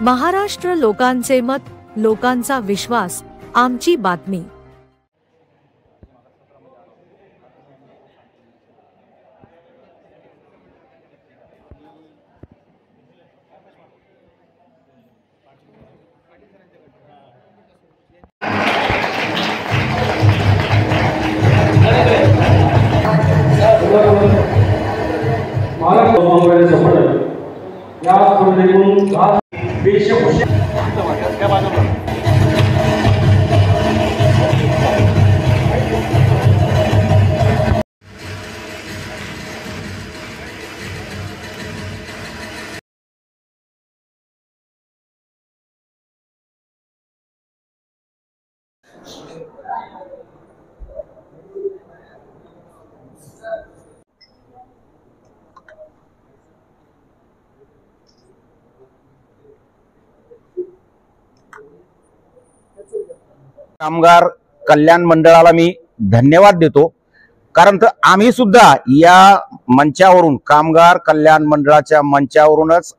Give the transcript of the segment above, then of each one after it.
महाराष्ट्र लोकांचे मत, लोकांचा विश्वास, आमची बातमी। कामगार कल्याण मंडळाला मी धन्यवाद देतो, कारण आम्ही सुद्धा या मंचावरून, कामगार कल्याण मंडळाच्या मंचावरूनच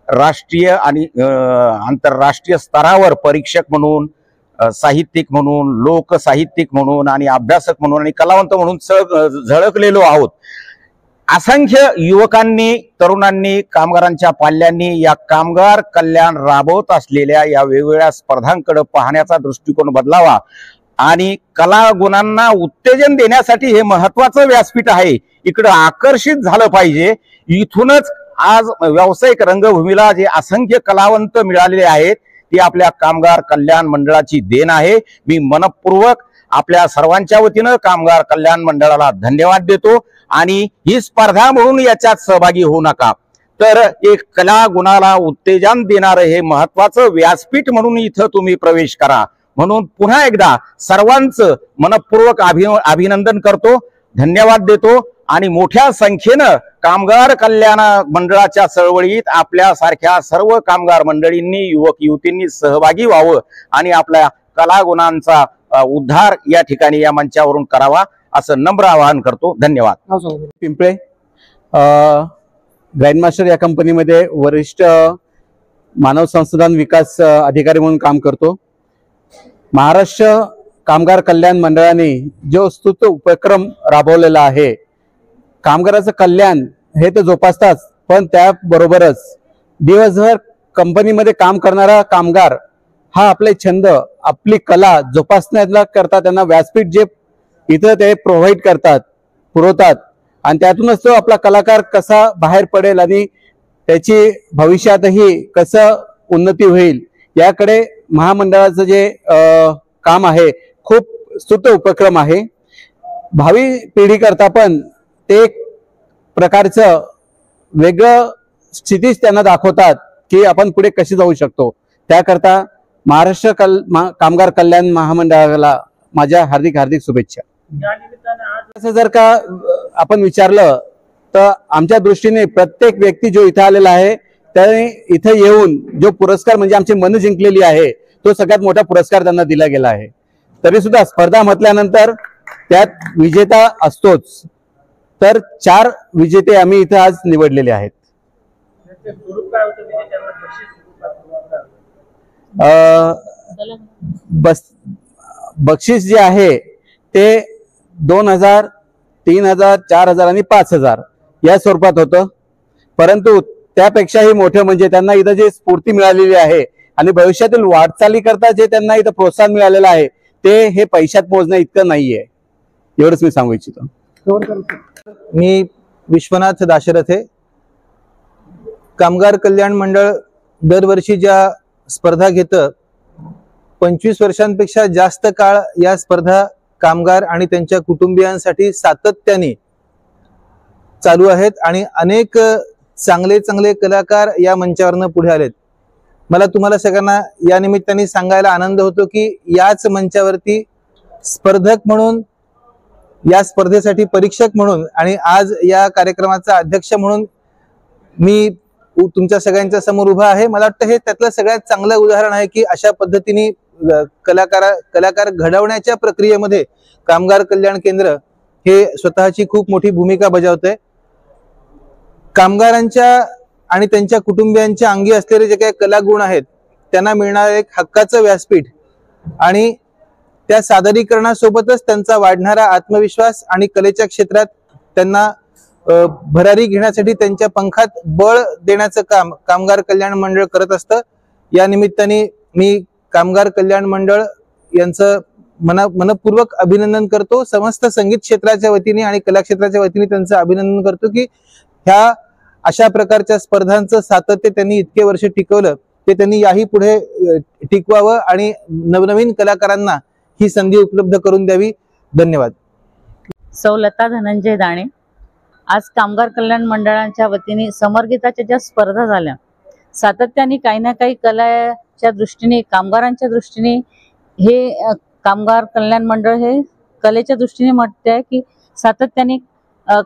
राष्ट्रीय आणि आंतरराष्ट्रीय स्तरावर परीक्षक म्हणून, साहित्यिक म्हणून, लोकसाहित्यिक म्हणून आणि अभ्यासक म्हणून आणि कलावंत म्हणून झळकलेलो आहोत। असंख्य युवकांनी, तरुणांनी, कामगारांच्या पाल्यांनी या कामगार कल्याण राबवत असलेल्या या वेगवेगळ्या स्पर्धांकडे पाहण्याचा दृष्टिकोन बदलावा आणि कला गुणांना उत्तेजन देण्यासाठी हे महत्त्वाचं व्यासपीठ आहे, इकडे आकर्षित झालं पाहिजे। इथूनच आज व्यावसायिक रंगभूमीला जे असंख्य कलावंत मिळालेले आहेत ती आपल्या कामगार कल्याण मंडळाची देण आहे। मी मनपूर्वक आपल्या सर्वांच्या वतीनं कामगार कल्याण मंडळाला धन्यवाद देतो आणि ही स्पर्धा म्हणून याच्यात सहभागी होऊ नका, तर एक कला गुणाला उत्तेजन देणारं हे महत्त्वाचं व्यासपीठ म्हणून इथं तुम्ही प्रवेश करा। म्हणून पुन्हा एकदा सर्वांचं मनपूर्वक अभिनंदन करतो, धन्यवाद देतो आणि मोठ्या संख्येनं कामगार कल्याण मंडळाच्या चळवळीत आपल्यासारख्या सर्व कामगार मंडळींनी, युवक युवतींनी सहभागी व्हावं आणि आपल्या कला गुणांचा उद्धार या ठिकाणी या मंचावरून करावा असं नम्र आवाहन करतो। धन्यवाद। पिंपळे ग्रँडमास्टर या कंपनीमध्ये वरिष्ठ मानव संसाधन विकास अधिकारी म्हणून काम करतो। महाराष्ट्र कामगार कल्याण मंडळाने जो स्तुत्य उपक्रम राबवलेला आहे, कामगाराचं कल्याण हे तर जोपासतात, पण त्याबरोबरच दिवसभर कंपनीमध्ये काम करणारा कामगार हा आपले छंद, आपली कला जोपासण्याला करता त्यांना व्यासपीठ जे इथं ते प्रोव्हाइड करतात, पुरवतात आणि त्यातूनच तो आपला कलाकार कसा बाहेर पडेल आणि त्याची भविष्यातही कसं उन्नती होईल याकडे महामंडळाचं जे काम आहे खूप स्तुत्य उपक्रम आहे। भावी पिढी करता पण ते एक प्रकारचं वेगळं स्थितीच त्यांना दाखवतात की आपण पुढे कशी जाऊ शकतो। त्याकरता महाराष्ट्र कामगार कल्याण महामंडळाला माझ्या हार्दिक हार्दिक शुभेच्छा। असं जर का आपण विचारलं तर आमच्या दृष्टीने प्रत्येक व्यक्ती जो इथं आलेला आहे त्याने इथं येऊन जो पुरस्कार म्हणजे आमची मन जिंकलेली आहे तो सगळ्यात मोठा पुरस्कार त्यांना दिला गेला आहे। तरी सुद्धा स्पर्धा म्हटल्यानंतर त्यात विजेता असतोच, तर 4 विजेते आम्ही इथं आज निवडलेले आहेत। बक्षीस जे आहे ते 2000, 3000, 4000 आणि 5000 या स्वरूपात होतं, परंतु त्यापेक्षाही मोठं म्हणजे त्यांना इथं जे स्फूर्ती मिळालेली आहे आणि भविष्यातील वाटचाली करता जे त्यांना इथं प्रोत्साहन मिळालेलं आहे ते हे पैशात मोजणं इतकं नाहीये, एवढंच मी सांगू इच्छितो। मी विश्वनाथ दाशरथे। कामगार कल्याण मंडळ दरवर्षी ज्या स्पर्धा घेतं, 25 वर्षांपेक्षा जास्त काळ या स्पर्धा कामगार आणि त्यांच्या कुटुंबियांसाठी सातत्याने चालू आहेत आणि अनेक चांगले चांगले कलाकार या मंचावरनं पुढे आलेत। मला तुम्हाला सगळ्यांना या निमित्ताने सांगायला आनंद होतो की याच मंचावरती स्पर्धक म्हणून, या स्पर्धेसाठी परीक्षक म्हणून आणि आज या कार्यक्रमाचा अध्यक्ष म्हणून मी तुमच्या सगळ्यांच्या समोर उभा आहे। मला वाटतं हे त्यातलं सगळ्यात चांगलं उदाहरण आहे की अशा पद्धतीने कलाकार घडवण्याच्या प्रक्रियेमध्ये कामगार कल्याण केंद्र हे स्वतःची खूप मोठी भूमिका बजावतंय। कामगारांच्या आणि त्यांच्या कुटुंबियांच्या अंगी असलेले जे काही कलागुण आहेत त्यांना मिळणारं एक हक्काचं व्यासपीठ आणि त्या सादरीकरणासोबतच त्यांचा वाढणारा आत्मविश्वास आणि कलेच्या क्षेत्रात त्यांना भरारी घेण्यासाठी त्यांच्या पंखात बळ देण्याचं काम कामगार कल्याण मंडळ करत असतं। या निमित्ताने मी कामगार कल्याण मंडळ यांचं मनपूर्वक अभिनंदन करतो। समस्त संगीत क्षेत्राच्या वतीने आणि कला क्षेत्राच्या वतीने त्यांचं अभिनंदन करतो की ह्या अशा प्रकारच्या स्पर्धांचं सातत्य त्यांनी इतके वर्ष टिकवलं ते त्यांनी याही पुढे टिकवावं आणि नवनवीन कलाकारांना ही संधी उपलब्ध करून द्यावी। धन्यवाद। सौलता धनंजय दाणे। आज कामगार कल्याण मंडळाच्या वतीने समरगीताच्या ज्या स्पर्धा झाल्या सातत्याने काही ना काही कलाच्या दृष्टीने कामगारांच्या दृष्टीने हे कामगार कल्याण मंडळ हे कलेच्या दृष्टीने म्हणते आहे की सातत्याने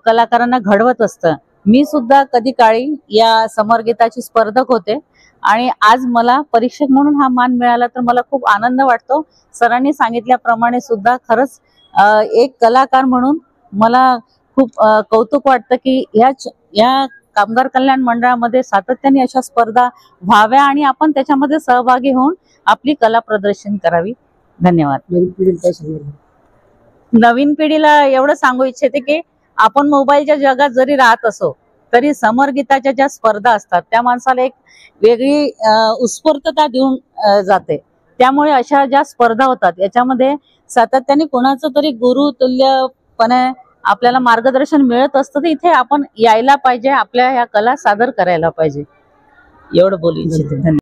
कलाकारांना घडवत असतं। मी सुद्धा कधी काळी या समरगीताची स्पर्धक होते आणि आज मला परीक्षक म्हणून हा मान मिळाला तर मला खूप आनंद वाटतो। सरांनी सांगितल्याप्रमाणे सुद्धा खरंच एक कलाकार म्हणून मला खूप कौतुक वाटतं की या कामगार कल्याण मंडळामध्ये सातत्याने अशा स्पर्धा व्हाव्या आणि आपण त्याच्यामध्ये सहभागी होऊन आपली कला प्रदर्शन करावी। धन्यवाद। नवीन पिढीला एवढं सांगू इच्छिते की आपण मोबाईलच्या जगात जरी राहत असो तरी समरगीताच्या ज्या स्पर्धा असतात त्या माणसाला एक वेगळी उत्स्फूर्तता देऊन जाते। त्यामुळे अशा ज्या स्पर्धा होतात याच्यामध्ये सातत्याने कोणाचं तरी गुरुतुल्यपणे आपल्याला मार्गदर्शन मिळत असतं तर इथे आपण यायला पाहिजे, आपल्या ह्या कला सादर करायला पाहिजे। एवढं बोलू इच्छिते। धन्यवाद।